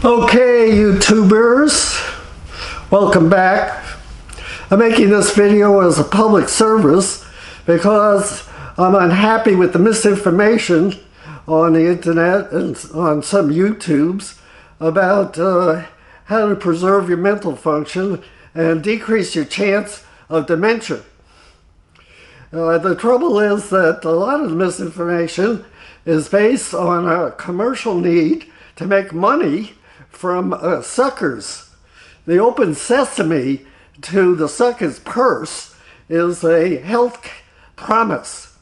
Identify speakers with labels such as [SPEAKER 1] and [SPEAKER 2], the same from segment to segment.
[SPEAKER 1] Okay, YouTubers, welcome back. I'm making this video as a public service because I'm unhappy with the misinformation on the internet and on some YouTubes about how to preserve your mental function and decrease your chance of dementia. The trouble is that a lot of the misinformation is based on a commercial need to make money from suckers. The open sesame to the sucker's purse is a health promise.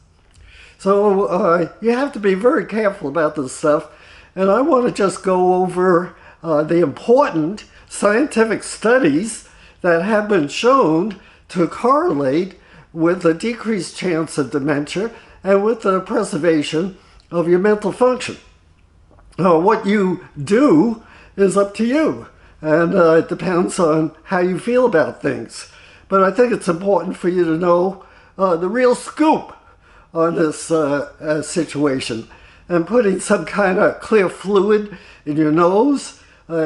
[SPEAKER 1] So you have to be very careful about this stuff. And I want to just go over the important scientific studies that have been shown to correlate with a decreased chance of dementia and with the preservation of your mental function. What you do is up to you, and it depends on how you feel about things. But I think it's important for you to know the real scoop on this situation. And putting some kind of clear fluid in your nose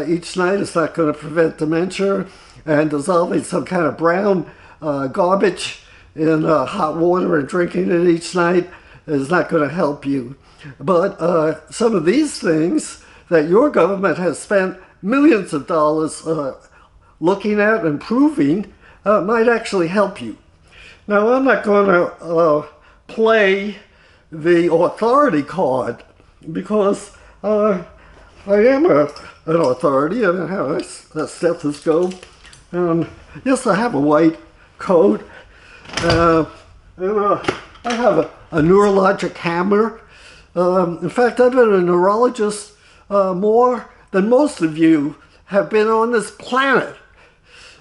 [SPEAKER 1] each night is not going to prevent dementia, and dissolving some kind of brown garbage in hot water and drinking it each night is not going to help you. But some of these things that your government has spent millions of dollars looking at and proving might actually help you. Now, I'm not going to play the authority card because I am an authority. I have a stethoscope. Yes, I have a white coat. And I have a neurologic hammer. In fact, I've been a neurologist more than most of you have been on this planet.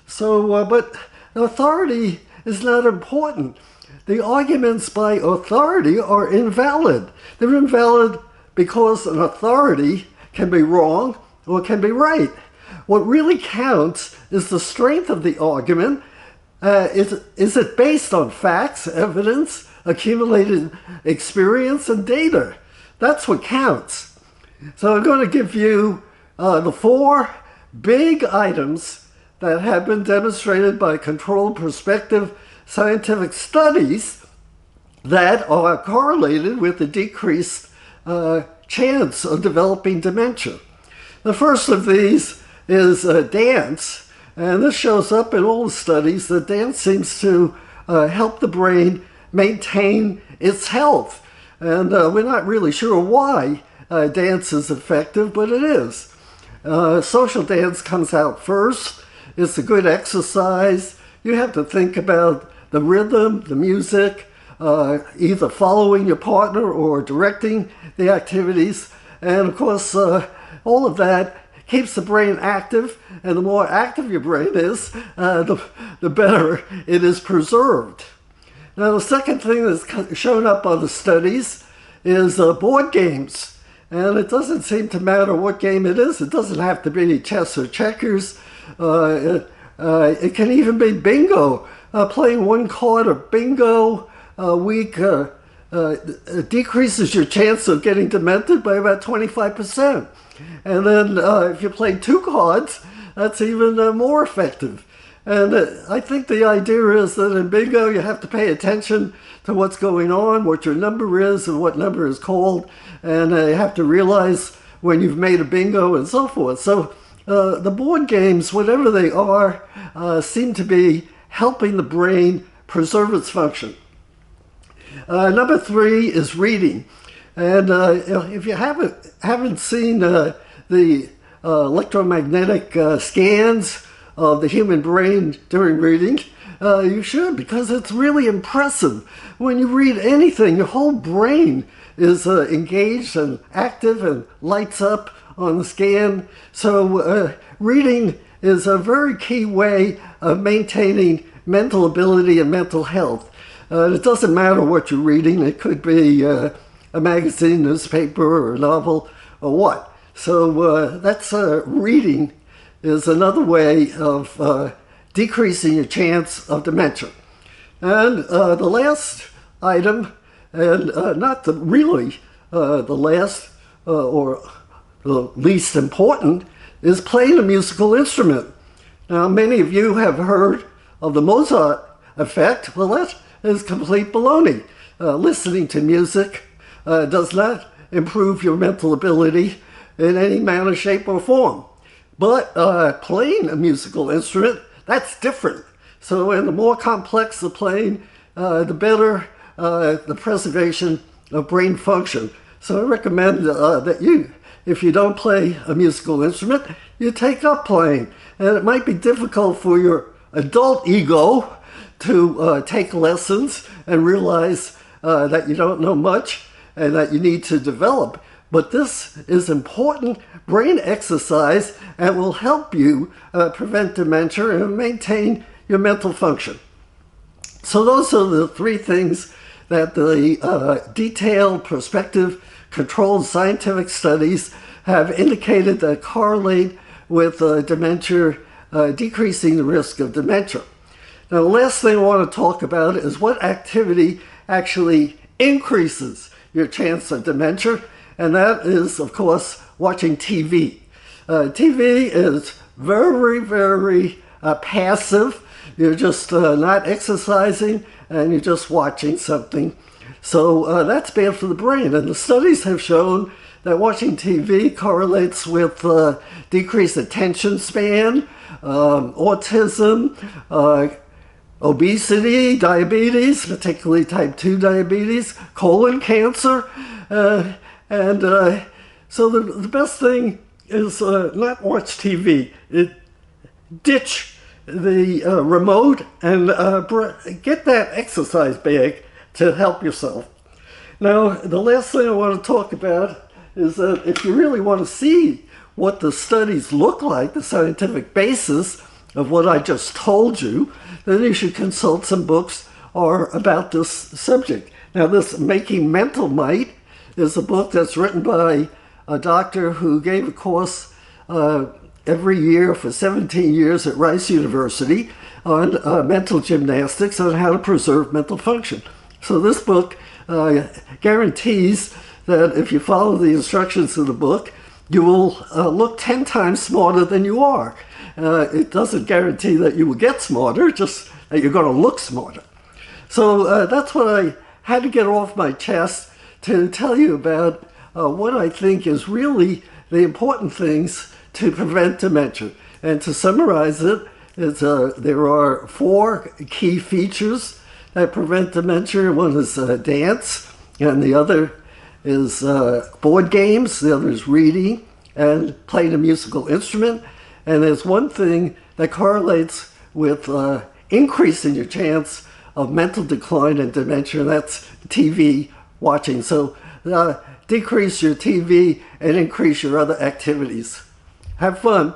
[SPEAKER 1] So, but authority is not important. The arguments by authority are invalid. They're invalid because an authority can be wrong or can be right. What really counts is the strength of the argument. Is it based on facts, evidence, accumulated experience, and data? That's what counts. So I'm going to give you the 4 big items that have been demonstrated by controlled prospective scientific studies that are correlated with the decreased chance of developing dementia. The first of these is dance, and this shows up in all the studies that dance seems to help the brain maintain its health. And we're not really sure why dance is effective, but it is. Social dance comes out first. It's a good exercise. You have to think about the rhythm, the music, either following your partner or directing the activities. And of course, all of that keeps the brain active, and the more active your brain is, the better it is preserved. Now, the second thing that's shown up on the studies is board games. And it doesn't seem to matter what game it is. It doesn't have to be chess or checkers. It can even be bingo. Playing one card of bingo a week decreases your chance of getting demented by about 25%. And then if you play 2 cards, that's even more effective. And I think the idea is that in bingo, you have to pay attention to what's going on, what your number is, and what number is called. And you have to realize when you've made a bingo and so forth. So the board games, whatever they are, seem to be helping the brain preserve its function. Number 3 is reading. And if you haven't seen the electromagnetic scans of the human brain during reading, you should, because it's really impressive. When you read anything, your whole brain is engaged and active and lights up on the scan. So reading is a very key way of maintaining mental ability and mental health. It doesn't matter what you're reading. It could be a magazine, newspaper, or a novel, or what. So that's reading is another way of decreasing your chance of dementia. And the last item, and not the last or the least important, is playing a musical instrument. Now, many of you have heard of the Mozart effect. Well, that is complete baloney. Listening to music does not improve your mental ability in any manner, shape, or form. But playing a musical instrument, that's different. So, and the more complex the playing, the better the preservation of brain function. So I recommend that you, if you don't play a musical instrument, you take up playing. And it might be difficult for your adult ego to take lessons and realize that you don't know much and that you need to develop. But this is important brain exercise and will help you prevent dementia and maintain your mental function. So those are the three things that the detailed, prospective, controlled scientific studies have indicated that correlate with dementia, decreasing the risk of dementia. Now, the last thing I want to talk about is what activity actually increases your chance of dementia, and that is, of course, watching TV. TV is very, very passive. You're just not exercising, and you're just watching something. So that's bad for the brain. And the studies have shown that watching TV correlates with decreased attention span, autism, obesity, diabetes, particularly type 2 diabetes, colon cancer. So the best thing is not watch TV. Ditch the remote and get that exercise bag to help yourself. Now, the last thing I want to talk about is that if you really want to see what the studies look like, the scientific basis of what I just told you, then you should consult some books about this subject. Now, this Making Mental Might is a book that's written by a doctor who gave a course every year for 17 years at Rice University on mental gymnastics and how to preserve mental function. So this book guarantees that if you follow the instructions of the book, you will look 10 times smarter than you are. It doesn't guarantee that you will get smarter, just that you're going to look smarter. So that's what I had to get off my chest to tell you about what I think is really the important things to prevent dementia. And to summarize it, there are 4 key features that prevent dementia. One is dance, and the other is board games, the other is reading, and playing a musical instrument. And there's one thing that correlates with increasing your chance of mental decline and dementia, and that's TV watching. So decrease your TV and increase your other activities. Have fun.